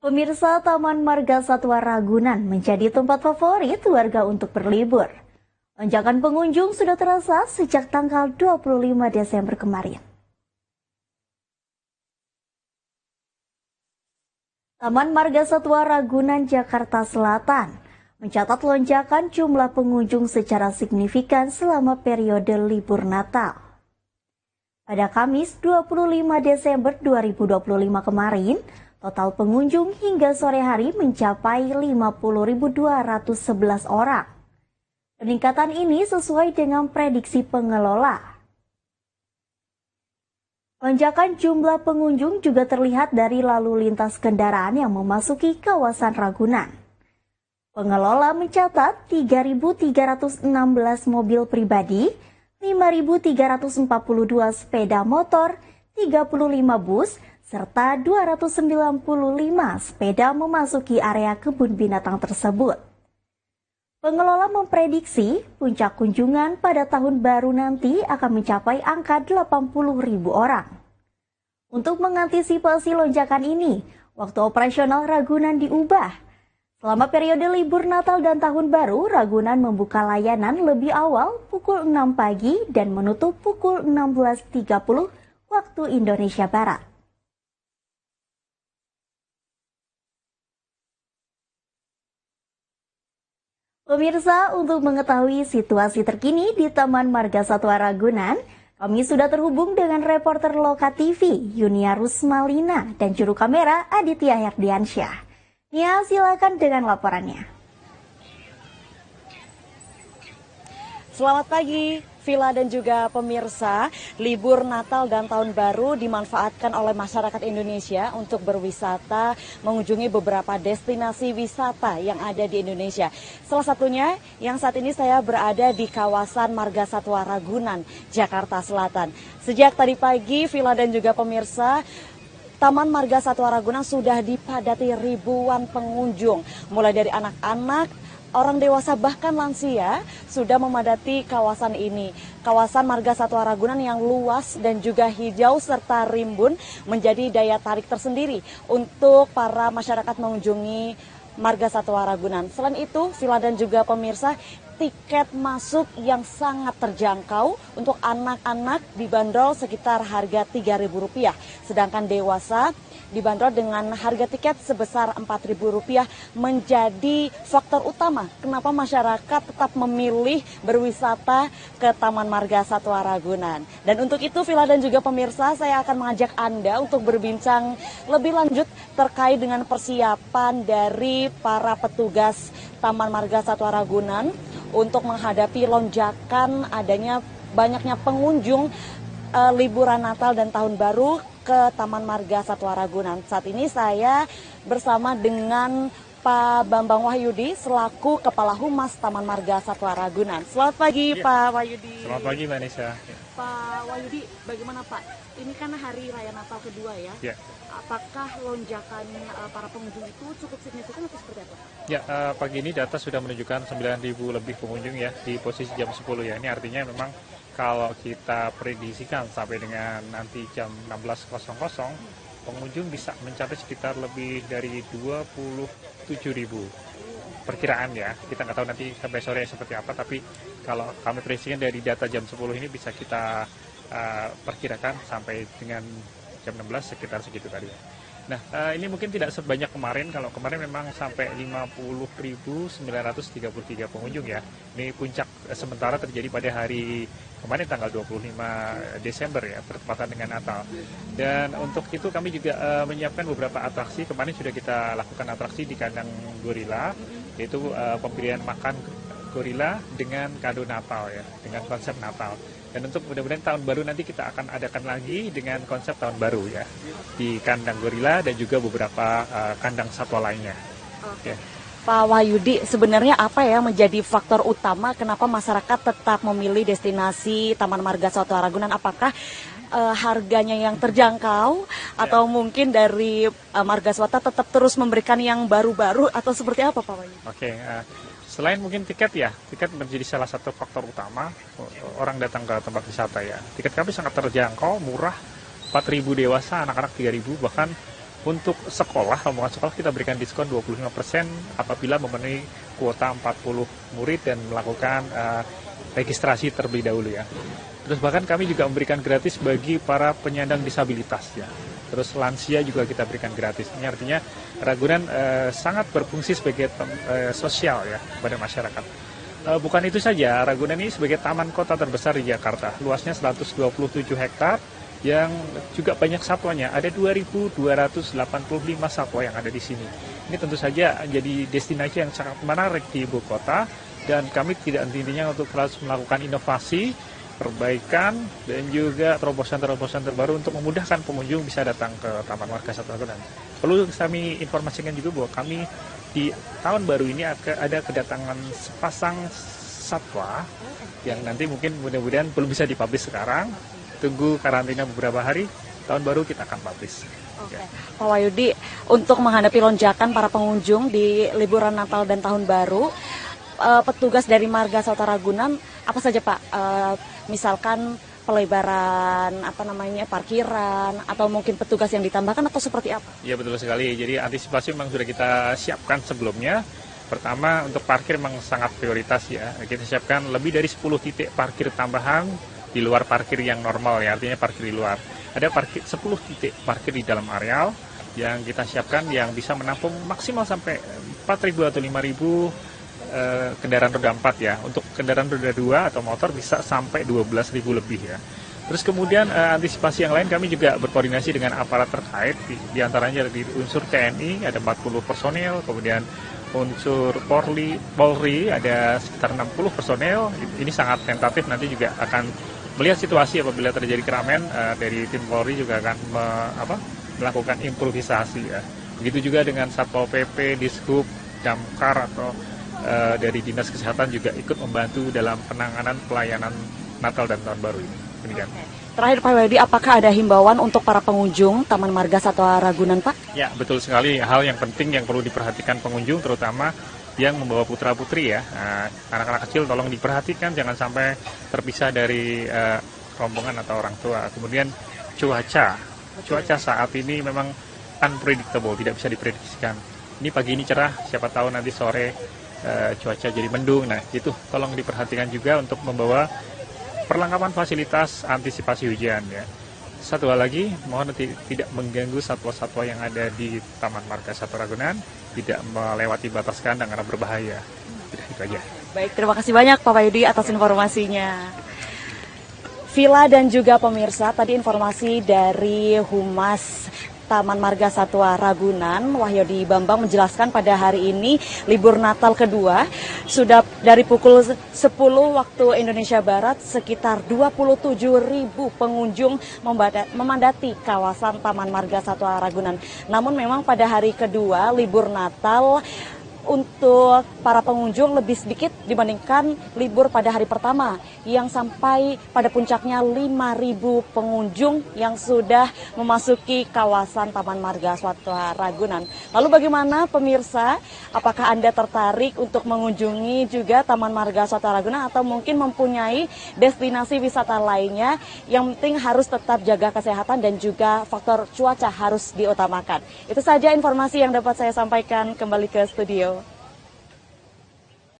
Pemirsa Taman Marga Satwa Ragunan menjadi tempat favorit warga untuk berlibur. Lonjakan pengunjung sudah terasa sejak tanggal 25 Desember kemarin. Taman Marga Satwa Ragunan, Jakarta Selatan mencatat lonjakan jumlah pengunjung secara signifikan selama periode libur Natal. Pada Kamis 25 Desember 2025 kemarin, total pengunjung hingga sore hari mencapai 50.211 orang. Peningkatan ini sesuai dengan prediksi pengelola. Lonjakan jumlah pengunjung juga terlihat dari lalu lintas kendaraan yang memasuki kawasan Ragunan. Pengelola mencatat 3.316 mobil pribadi, 5.342 sepeda motor, 35 bus, serta 295 sepeda memasuki area kebun binatang tersebut. Pengelola memprediksi puncak kunjungan pada tahun baru nanti akan mencapai angka 80.000 orang. Untuk mengantisipasi lonjakan ini, waktu operasional Ragunan diubah. Selama periode libur Natal dan Tahun Baru, Ragunan membuka layanan lebih awal pukul 6 pagi dan menutup pukul 16.30 waktu Indonesia Barat. Pemirsa, untuk mengetahui situasi terkini di Taman Marga Satwa Ragunan, kami sudah terhubung dengan reporter Loka TV, Yunia Rusmalina, dan juru kamera Aditya Herdiansyah. Nia, silakan dengan laporannya. Selamat pagi, Villa dan juga pemirsa. Libur Natal dan Tahun Baru dimanfaatkan oleh masyarakat Indonesia untuk berwisata, mengunjungi beberapa destinasi wisata yang ada di Indonesia. Salah satunya yang saat ini saya berada di kawasan Marga Satwa Ragunan, Jakarta Selatan. Sejak tadi pagi, Villa dan juga pemirsa, Taman Marga Satwa Ragunan sudah dipadati ribuan pengunjung, mulai dari anak-anak, orang dewasa bahkan lansia sudah memadati kawasan ini. Kawasan Marga Satwa Ragunan yang luas dan juga hijau serta rimbun menjadi daya tarik tersendiri untuk para masyarakat mengunjungi Marga Satwa Ragunan. Selain itu, Villa dan juga pemirsa, tiket masuk yang sangat terjangkau untuk anak-anak dibanderol sekitar harga Rp3.000, sedangkan dewasa dibanderol dengan harga tiket sebesar Rp4.000 menjadi faktor utama kenapa masyarakat tetap memilih berwisata ke Taman Marga Satwa Ragunan. Dan untuk itu, Villa dan juga pemirsa, saya akan mengajak Anda untuk berbincang lebih lanjut terkait dengan persiapan dari para petugas Taman Marga Satwa Ragunan untuk menghadapi lonjakan adanya banyaknya pengunjung liburan Natal dan Tahun Baru ke Taman Marga Satwa Ragunan. Saat ini saya bersama dengan Pak Bambang Wahyudi selaku Kepala Humas Taman Marga Satwa Ragunan. Selamat pagi, ya. Pak Wahyudi. Selamat pagi, Mbak Nisa. Pak Wahyudi, bagaimana Pak? Ini kan hari Raya Natal kedua ya. Ya. Apakah lonjakan para pengunjung itu cukup signifikan atau seperti apa? Ya, pagi ini data sudah menunjukkan 9.000 lebih pengunjung ya di posisi jam 10 ya. Ini artinya memang kalau kita prediksikan sampai dengan nanti jam 16.00, pengunjung bisa mencapai sekitar lebih dari 27.000 perkiraan ya. Kita nggak tahu nanti sampai sore seperti apa, tapi kalau kami prediksikan dari data jam 10 ini bisa kita perkirakan sampai dengan jam 16 sekitar segitu tadi. Nah, ini mungkin tidak sebanyak kemarin. Kalau kemarin memang sampai 50.933 pengunjung ya. Ini puncak sementara terjadi pada hari kemarin tanggal 25 Desember ya, bertepatan dengan Natal. Dan untuk itu kami juga menyiapkan beberapa atraksi. Kemarin sudah kita lakukan atraksi di kandang gorila, yaitu pemberian makan gorila dengan kado Natal ya, dengan konsep Natal. Dan untuk mudah-mudahan tahun baru nanti kita akan adakan lagi dengan konsep tahun baru ya, di kandang gorila dan juga beberapa kandang satwa lainnya. Oke. Pak Wahyudi, sebenarnya apa ya menjadi faktor utama kenapa masyarakat tetap memilih destinasi Taman Marga Satwa Ragunan? Apakah harganya yang terjangkau atau mungkin dari Marga Satwa tetap terus memberikan yang baru-baru atau seperti apa Pak Wahyudi? Oke. Selain mungkin tiket ya, tiket menjadi salah satu faktor utama orang datang ke tempat wisata ya. Tiket kami sangat terjangkau, murah, 4.000 dewasa, anak-anak 3.000, bahkan Untuk sekolah, rombongan sekolah kita berikan diskon 25% apabila memenuhi kuota 40 murid dan melakukan registrasi terlebih dahulu ya. Terus bahkan kami juga memberikan gratis bagi para penyandang disabilitas ya. Terus lansia juga kita berikan gratis. Ini artinya Ragunan sangat berfungsi sebagai sosial ya pada masyarakat. Bukan itu saja, Ragunan ini sebagai taman kota terbesar di Jakarta. Luasnya 127 hektar yang juga banyak satwanya. Ada 2.285 satwa yang ada di sini. Ini tentu saja jadi destinasi yang sangat menarik di ibu kota dan kami tidak henti-hentinya untuk terus melakukan inovasi, perbaikan dan juga terobosan-terobosan terbaru untuk memudahkan pengunjung bisa datang ke Taman Marga Satwa Ragunan. Perlu kami informasikan juga bahwa kami di tahun baru ini ada kedatangan sepasang satwa yang nanti mungkin mudah-mudahan belum bisa dipublish sekarang. Tunggu karantina beberapa hari, tahun baru kita akan publish. Oke. Pak Wahyudi, untuk menghadapi lonjakan para pengunjung di liburan Natal dan Tahun Baru, petugas dari Marga Satwa Ragunan apa saja Pak? Misalkan pelebaran parkiran atau mungkin petugas yang ditambahkan atau seperti apa? Ya betul sekali. Jadi antisipasi memang sudah kita siapkan sebelumnya. Pertama untuk parkir memang sangat prioritas ya. Kita siapkan lebih dari 10 titik parkir tambahan di luar parkir yang normal ya, artinya parkir di luar. Ada 10 titik parkir di dalam areal yang kita siapkan yang bisa menampung maksimal sampai 4.000 atau 5.000 kendaraan roda 4 ya. Untuk kendaraan roda 2 atau motor bisa sampai 12.000 lebih ya. Terus kemudian antisipasi yang lain kami juga berkoordinasi dengan aparat terkait, di antaranya di unsur TNI ada 40 personel, kemudian unsur Polri ada sekitar 60 personel. Ini sangat tentatif, nanti juga akan melihat situasi apabila terjadi keramaian dari tim Polri juga akan melakukan improvisasi ya. Begitu juga dengan Satpol PP, Dishub, Damkar atau dari Dinas Kesehatan juga ikut membantu dalam penanganan pelayanan Natal dan Tahun Baru ini. Demikian. Terakhir Pak Wahyudi, apakah ada himbauan untuk para pengunjung Taman Marga Satwa Ragunan Pak? Ya betul sekali, hal yang penting yang perlu diperhatikan pengunjung terutama yang membawa putra-putri ya. Anak-anak kecil tolong diperhatikan, jangan sampai terpisah dari rombongan atau orang tua. Kemudian cuaca saat ini memang unpredictable, tidak bisa diprediksikan. Ini pagi ini cerah, siapa tahu nanti sore cuaca jadi mendung. Nah itu tolong diperhatikan juga untuk membawa perlengkapan fasilitas antisipasi hujan ya. Satu hal lagi, mohon tidak mengganggu satwa-satwa yang ada di Taman Marga Satwa Ragunan, tidak melewati batas kandang karena berbahaya. Itu aja. Baik, terima kasih banyak Pak Wahyudi atas informasinya. Villa dan juga pemirsa, tadi informasi dari Humas Taman Marga Satwa Ragunan, Wahyudi Bambang menjelaskan pada hari ini libur Natal kedua sudah dari pukul 10 waktu Indonesia Barat sekitar 27.000 pengunjung memadati kawasan Taman Marga Satwa Ragunan. Namun memang pada hari kedua libur Natal untuk para pengunjung lebih sedikit dibandingkan libur pada hari pertama yang sampai pada puncaknya 5.000 pengunjung yang sudah memasuki kawasan Taman Marga Satwa Ragunan. Lalu bagaimana pemirsa? Apakah Anda tertarik untuk mengunjungi juga Taman Marga Satwa Ragunan atau mungkin mempunyai destinasi wisata lainnya? Yang penting harus tetap jaga kesehatan dan juga faktor cuaca harus diutamakan. Itu saja informasi yang dapat saya sampaikan, kembali ke studio.